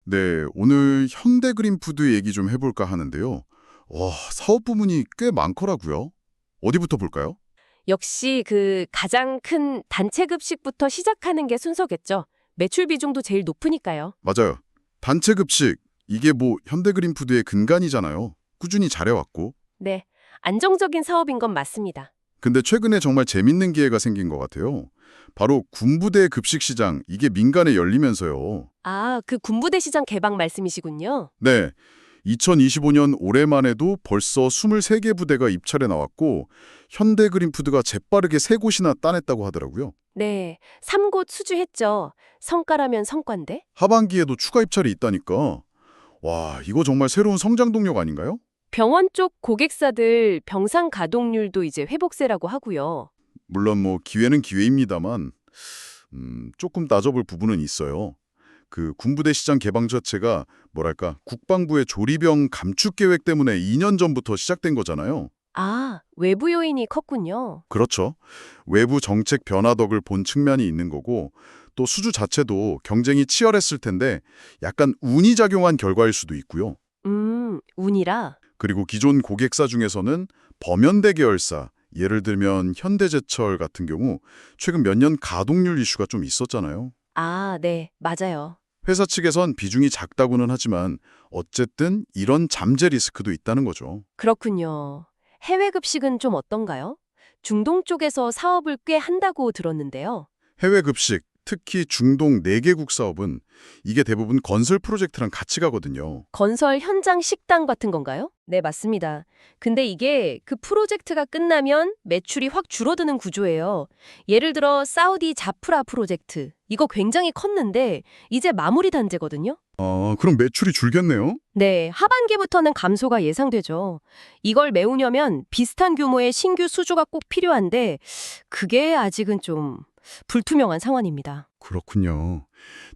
네, 오늘 현대그린푸드 얘기 좀 해볼까 하는데요. 와, 사업 부문이 꽤 많더라고요. 어디부터 볼까요? 역시 그 가장 큰 단체 급식부터 시작하는 게 순서겠죠. 매출 비중도 제일 높으니까요. 맞아요. 단체 급식, 이게 뭐 현대그린푸드의 근간이잖아요. 꾸준히 잘해왔고. 네, 안정적인 사업인 건 맞습니다. 근데 최근에 정말 재밌는 기회가 생긴 것 같아요. 바로 군부대 급식 시장, 이게 민간에 열리면서요. 아, 그 군부대 시장 개방 말씀이시군요. 네, 2025년 올해만 해도 벌써 23개 부대가 입찰에 나왔고 현대그린푸드가 재빠르게 3곳이나 따냈다고 하더라고요. 네, 3곳 수주했죠. 성과라면 성과인데? 하반기에도 추가 입찰이 있다니까. 와, 이거 정말 새로운 성장 동력 아닌가요? 병원 쪽 고객사들 병상 가동률도 이제 회복세라고 하고요. 물론 뭐 기회는 기회입니다만 조금 따져볼 부분은 있어요. 그 군부대 시장 개방 자체가 뭐랄까 국방부의 조리병 감축 계획 때문에 2년 전부터 시작된 거잖아요. 아, 외부 요인이 컸군요. 그렇죠. 외부 정책 변화 덕을 본 측면이 있는 거고 또 수주 자체도 경쟁이 치열했을 텐데 약간 운이 작용한 결과일 수도 있고요. 운이라? 그리고 기존 고객사 중에서는 범연대 계열사, 예를 들면 현대제철 같은 경우 최근 몇 년 가동률 이슈가 좀 있었잖아요. 아, 네, 맞아요. 회사 측에선 비중이 작다고는 하지만 어쨌든 이런 잠재 리스크도 있다는 거죠. 그렇군요. 해외 급식은 좀 어떤가요? 중동 쪽에서 사업을 꽤 한다고 들었는데요. 해외 급식, 특히 중동 4개국 사업은 이게 대부분 건설 프로젝트랑 같이 가거든요. 건설 현장 식당 같은 건가요? 네, 맞습니다. 근데 이게 그 프로젝트가 끝나면 매출이 확 줄어드는 구조예요. 예를 들어 사우디 자프라 프로젝트. 이거 굉장히 컸는데 이제 마무리 단계거든요. 그럼 매출이 줄겠네요? 네, 하반기부터는 감소가 예상되죠. 이걸 메우려면 비슷한 규모의 신규 수주가 꼭 필요한데 그게 아직은 좀 불투명한 상황입니다. 그렇군요.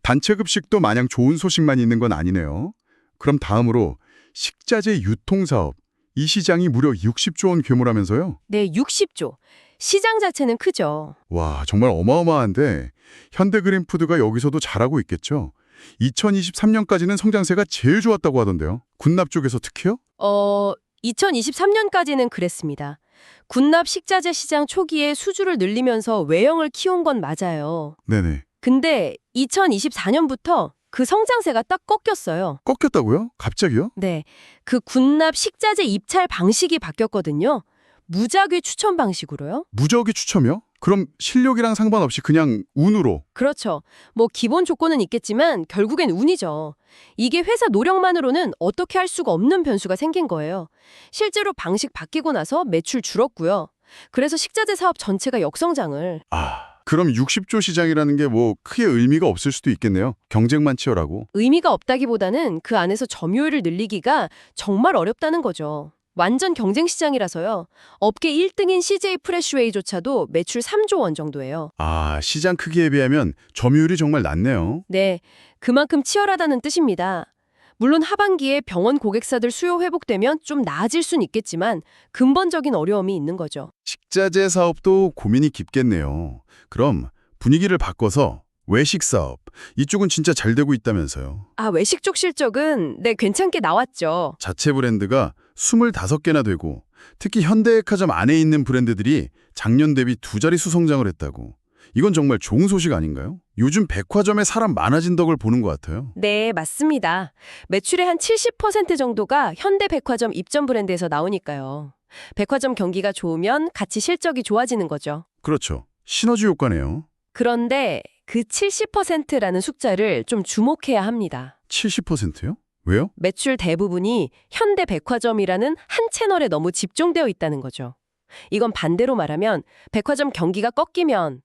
단체 급식도 마냥 좋은 소식만 있는 건 아니네요. 그럼 다음으로 식자재 유통사업. 이 시장이 무려 60조 원 규모라면서요? 네, 60조. 시장 자체는 크죠. 와, 정말 어마어마한데 현대그린푸드가 여기서도 잘하고 있겠죠? 2023년까지는 성장세가 제일 좋았다고 하던데요. 군납 쪽에서 특히요? 2023년까지는 그랬습니다. 군납 식자재 시장 초기에 수주를 늘리면서 외형을 키운 건 맞아요. 네네. 근데 2024년부터 그 성장세가 딱 꺾였어요. 꺾였다고요? 갑자기요? 네, 그 군납 식자재 입찰 방식이 바뀌었거든요. 무작위 추천 방식으로요. 무적의 추첨이요? 그럼 실력이랑 상관없이 그냥 운으로? 그렇죠. 뭐 기본 조건은 있겠지만 결국엔 운이죠. 이게 회사 노력만으로는 어떻게 할 수가 없는 변수가 생긴 거예요. 실제로 방식 바뀌고 나서 매출 줄었고요. 그래서 식자재 사업 전체가 역성장을. 그럼 60조 시장이라는 게 뭐 크게 의미가 없을 수도 있겠네요. 경쟁만 치열하고. 의미가 없다기보다는 그 안에서 점유율을 늘리기가 정말 어렵다는 거죠. 완전 경쟁 시장이라서요. 업계 1등인 CJ 프레시웨이조차도 매출 3조 원 정도예요. 시장 크기에 비하면 점유율이 정말 낮네요. 네, 그만큼 치열하다는 뜻입니다. 물론 하반기에 병원 고객사들 수요 회복되면 좀 나아질 순 있겠지만 근본적인 어려움이 있는 거죠. 식자재 사업도 고민이 깊겠네요. 그럼 분위기를 바꿔서 외식 사업, 이쪽은 진짜 잘 되고 있다면서요. 아, 외식 쪽 실적은 네, 괜찮게 나왔죠. 자체 브랜드가 25개나 되고 특히 현대백화점 안에 있는 브랜드들이 작년 대비 2자릿수 성장을 했다고. 이건 정말 좋은 소식 아닌가요? 요즘 백화점에 사람 많아진 덕을 보는 것 같아요. 네, 맞습니다. 매출의 한 70% 정도가 현대백화점 입점 브랜드에서 나오니까요. 백화점 경기가 좋으면 같이 실적이 좋아지는 거죠. 그렇죠. 시너지 효과네요. 그런데 그 70%라는 숫자를 좀 주목해야 합니다. 70%요? 왜요? 매출 대부분이 현대백화점이라는 한 채널에 너무 집중되어 있다는 거죠. 이건 반대로 말하면 백화점 경기가 꺾이면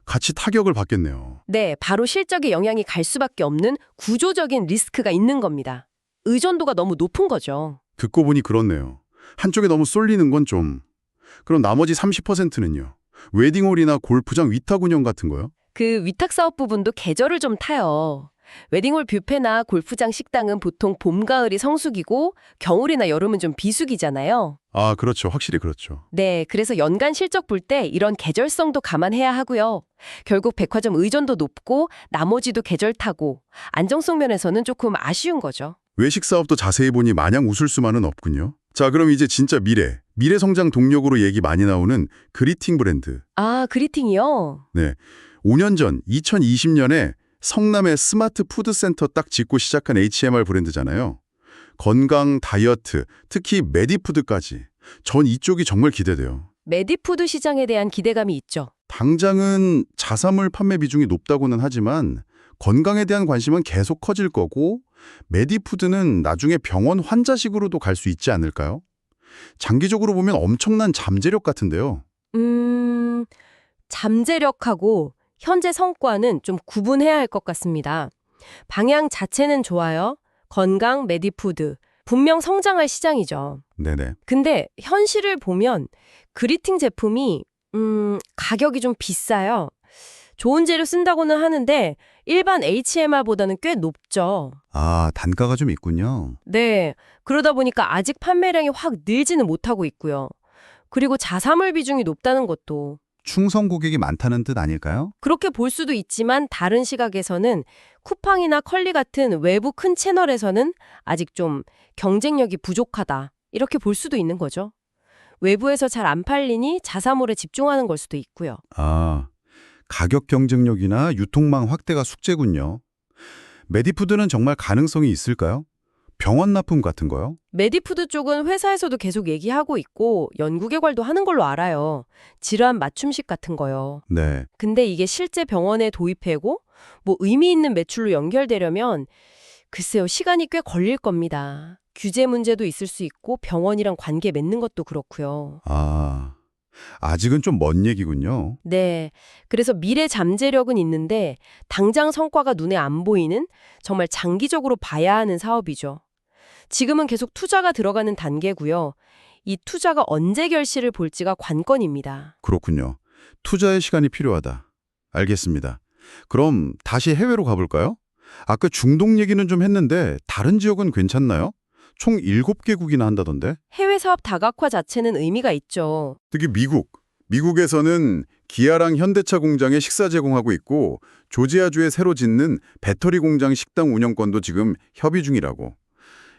같이 타격을 받겠네요. 네, 바로 실적에 영향이 갈 수밖에 없는 구조적인 리스크가 있는 겁니다. 의존도가 너무 높은 거죠. 듣고 보니 그렇네요. 한쪽에 너무 쏠리는 건 좀. 그럼 나머지 30%는요? 웨딩홀이나 골프장 위탁 운영 같은 거요? 그 위탁 사업 부분도 계절을 좀 타요. 웨딩홀 뷔페나 골프장 식당은 보통 봄, 가을이 성수기고 겨울이나 여름은 좀 비수기잖아요. 아, 그렇죠. 확실히 그렇죠. 네, 그래서 연간 실적 볼 때 이런 계절성도 감안해야 하고요. 결국 백화점 의존도 높고 나머지도 계절 타고 안정성 면에서는 조금 아쉬운 거죠. 외식 사업도 자세히 보니 마냥 웃을 수만은 없군요. 자, 그럼 이제 진짜 미래 성장 동력으로 얘기 많이 나오는 그리팅 브랜드. 아, 그리팅이요? 네, 5년 전 2020년에 성남의 스마트 푸드 센터 딱 짓고 시작한 HMR 브랜드잖아요. 건강, 다이어트, 특히 메디푸드까지. 전 이쪽이 정말 기대돼요. 메디푸드 시장에 대한 기대감이 있죠. 당장은 자사물 판매 비중이 높다고는 하지만 건강에 대한 관심은 계속 커질 거고 메디푸드는 나중에 병원 환자식으로도 갈 수 있지 않을까요? 장기적으로 보면 엄청난 잠재력 같은데요. 잠재력하고 현재 성과는 좀 구분해야 할 것 같습니다. 방향 자체는 좋아요. 건강, 메디푸드. 분명 성장할 시장이죠. 네네. 근데 현실을 보면 그리팅 제품이 가격이 좀 비싸요. 좋은 재료 쓴다고는 하는데 일반 HMR보다는 꽤 높죠. 아, 단가가 좀 있군요. 네, 그러다 보니까 아직 판매량이 확 늘지는 못하고 있고요. 그리고 자사물 비중이 높다는 것도 충성 고객이 많다는 뜻 아닐까요? 그렇게 볼 수도 있지만 다른 시각에서는 쿠팡이나 컬리 같은 외부 큰 채널에서는 아직 좀 경쟁력이 부족하다. 이렇게 볼 수도 있는 거죠. 외부에서 잘 안 팔리니 자사물에 집중하는 걸 수도 있고요. 아, 가격 경쟁력이나 유통망 확대가 숙제군요. 메디푸드는 정말 가능성이 있을까요? 병원 납품 같은 거요? 메디푸드 쪽은 회사에서도 계속 얘기하고 있고 연구 개발도 하는 걸로 알아요. 질환 맞춤식 같은 거요. 네. 근데 이게 실제 병원에 도입되고 뭐 의미 있는 매출로 연결되려면 글쎄요, 시간이 꽤 걸릴 겁니다. 규제 문제도 있을 수 있고 병원이랑 관계 맺는 것도 그렇고요. 아, 아직은 좀 먼 얘기군요. 네, 그래서 미래 잠재력은 있는데 당장 성과가 눈에 안 보이는 정말 장기적으로 봐야 하는 사업이죠. 지금은 계속 투자가 들어가는 단계고요. 이 투자가 언제 결실을 볼지가 관건입니다. 그렇군요. 투자의 시간이 필요하다. 알겠습니다. 그럼 다시 해외로 가볼까요? 아까 중동 얘기는 좀 했는데 다른 지역은 괜찮나요? 총 7개국이나 한다던데? 해외 사업 다각화 자체는 의미가 있죠. 특히 미국에서는 기아랑 현대차 공장에 식사 제공하고 있고 조지아주에 새로 짓는 배터리 공장 식당 운영권도 지금 협의 중이라고.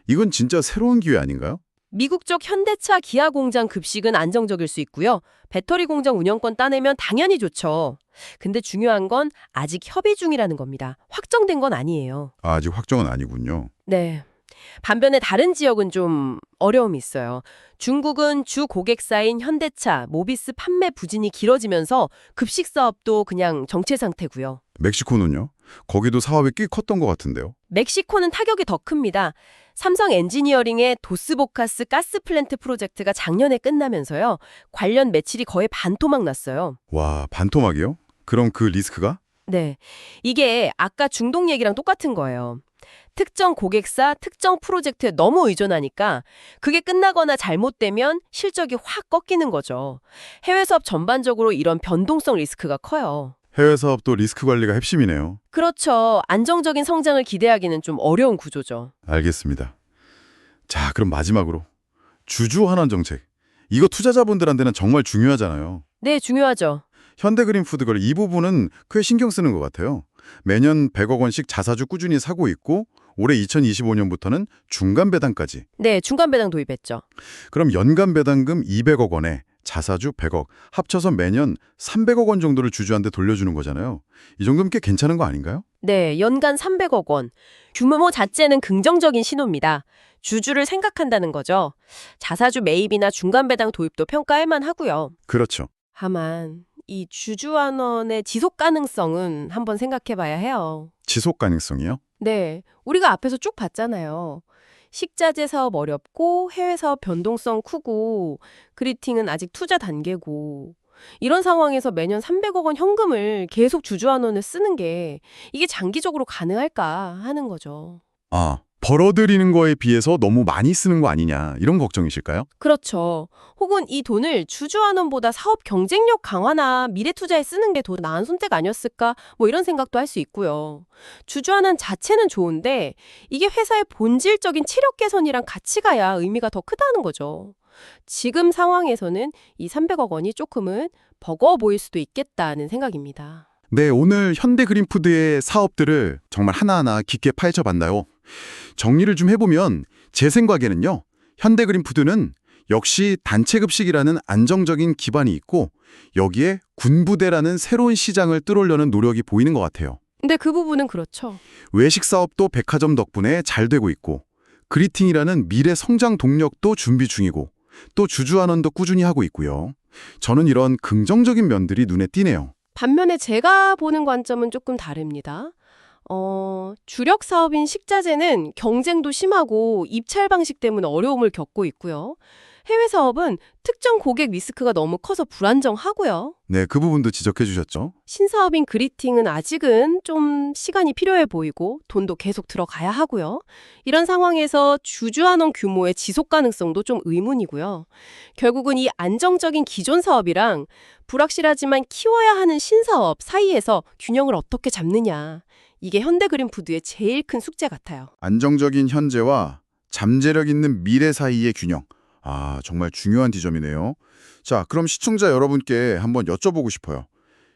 이건 진짜 새로운 기회 아닌가요? 미국 쪽 현대차 기아 공장 급식은 안정적일 수 있고요. 배터리 공장 운영권 따내면 당연히 좋죠. 근데 중요한 건 아직 협의 중이라는 겁니다. 확정된 건 아니에요. 아직 확정은 아니군요. 네. 반면에 다른 지역은 좀 어려움이 있어요. 중국은 주 고객사인 현대차, 모비스 판매 부진이 길어지면서 급식 사업도 그냥 정체 상태고요. 멕시코는요? 거기도 사업이 꽤 컸던 것 같은데요. 멕시코는 타격이 더 큽니다. 삼성 엔지니어링의 도스보카스 가스 플랜트 프로젝트가 작년에 끝나면서요. 관련 매출이 거의 반토막 났어요. 와, 반토막이요? 그럼 그 리스크가? 네. 이게 아까 중동 얘기랑 똑같은 거예요. 특정 고객사, 특정 프로젝트에 너무 의존하니까 그게 끝나거나 잘못되면 실적이 확 꺾이는 거죠. 해외 사업 전반적으로 이런 변동성 리스크가 커요. 해외 사업도 리스크 관리가 핵심이네요. 그렇죠. 안정적인 성장을 기대하기는 좀 어려운 구조죠. 알겠습니다. 자, 그럼 마지막으로 주주 환원 정책. 이거 투자자분들한테는 정말 중요하잖아요. 네, 중요하죠. 현대그린푸드걸 이 부분은 꽤 신경 쓰는 것 같아요. 매년 100억 원씩 자사주 꾸준히 사고 있고 올해 2025년부터는 중간 배당까지. 네, 중간 배당 도입했죠. 그럼 연간 배당금 200억 원에 자사주 100억, 합쳐서 매년 300억 원 정도를 주주한테 돌려주는 거잖아요. 이 정도면 꽤 괜찮은 거 아닌가요? 네, 연간 300억 원. 규모 자체는 긍정적인 신호입니다. 주주를 생각한다는 거죠. 자사주 매입이나 중간 배당 도입도 평가할 만하고요. 그렇죠. 다만 이 주주환원의 지속 가능성은 한번 생각해 봐야 해요. 지속 가능성이요? 네, 우리가 앞에서 쭉 봤잖아요. 식자재 사업 어렵고 해외 사업 변동성 크고 그리팅은 아직 투자 단계고 이런 상황에서 매년 300억 원 현금을 계속 주주환원에 쓰는 게 이게 장기적으로 가능할까 하는 거죠. 아, 벌어들이는 거에 비해서 너무 많이 쓰는 거 아니냐 이런 걱정이실까요? 그렇죠. 혹은 이 돈을 주주환원보다 사업 경쟁력 강화나 미래 투자에 쓰는 게 더 나은 선택 아니었을까? 뭐 이런 생각도 할 수 있고요. 주주환원 자체는 좋은데 이게 회사의 본질적인 체력 개선이랑 같이 가야 의미가 더 크다는 거죠. 지금 상황에서는 이 300억 원이 조금은 버거워 보일 수도 있겠다는 생각입니다. 네, 오늘 현대그린푸드의 사업들을 정말 하나하나 깊게 파헤쳐봤나요? 정리를 좀 해보면 제 생각에는요. 현대그린푸드는 역시 단체급식이라는 안정적인 기반이 있고 여기에 군부대라는 새로운 시장을 뚫으려는 노력이 보이는 것 같아요. 근데 그 부분은 그렇죠. 외식 사업도 백화점 덕분에 잘 되고 있고 그리팅이라는 미래 성장 동력도 준비 중이고 또 주주환원도 꾸준히 하고 있고요. 저는 이런 긍정적인 면들이 눈에 띄네요. 반면에 제가 보는 관점은 조금 다릅니다. 주력 사업인 식자재는 경쟁도 심하고 입찰 방식 때문에 어려움을 겪고 있고요. 해외 사업은 특정 고객 리스크가 너무 커서 불안정하고요. 네, 그 부분도 지적해 주셨죠. 신사업인 그리팅은 아직은 좀 시간이 필요해 보이고 돈도 계속 들어가야 하고요. 이런 상황에서 주주환원 규모의 지속 가능성도 좀 의문이고요. 결국은 이 안정적인 기존 사업이랑 불확실하지만 키워야 하는 신사업 사이에서 균형을 어떻게 잡느냐. 이게 현대그린푸드의 제일 큰 숙제 같아요. 안정적인 현재와 잠재력 있는 미래 사이의 균형. 아, 정말 중요한 지점이네요. 자, 그럼 시청자 여러분께 한번 여쭤보고 싶어요.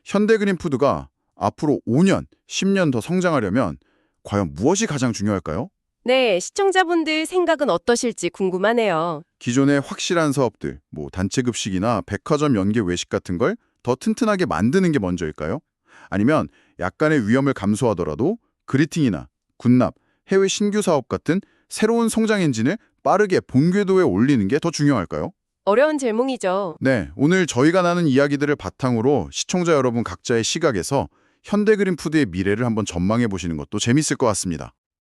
현대그린푸드가 앞으로 5년, 10년 더 성장하려면 과연 무엇이 가장 중요할까요? 네, 시청자분들 생각은 어떠실지 궁금하네요. 기존의 확실한 사업들, 뭐 단체급식이나 백화점 연계 외식 같은 걸 더 튼튼하게 만드는 게 먼저일까요? 아니면 약간의 위험을 감수하더라도 그리팅이나 군납, 해외 신규 사업 같은 새로운 성장 엔진을 빠르게 본 궤도에 올리는 게 더 중요할까요? 어려운 질문이죠. 네, 오늘 저희가 나눈 이야기들을 바탕으로 시청자 여러분 각자의 시각에서 현대그린푸드의 미래를 한번 전망해 보시는 것도 재밌을 것 같습니다.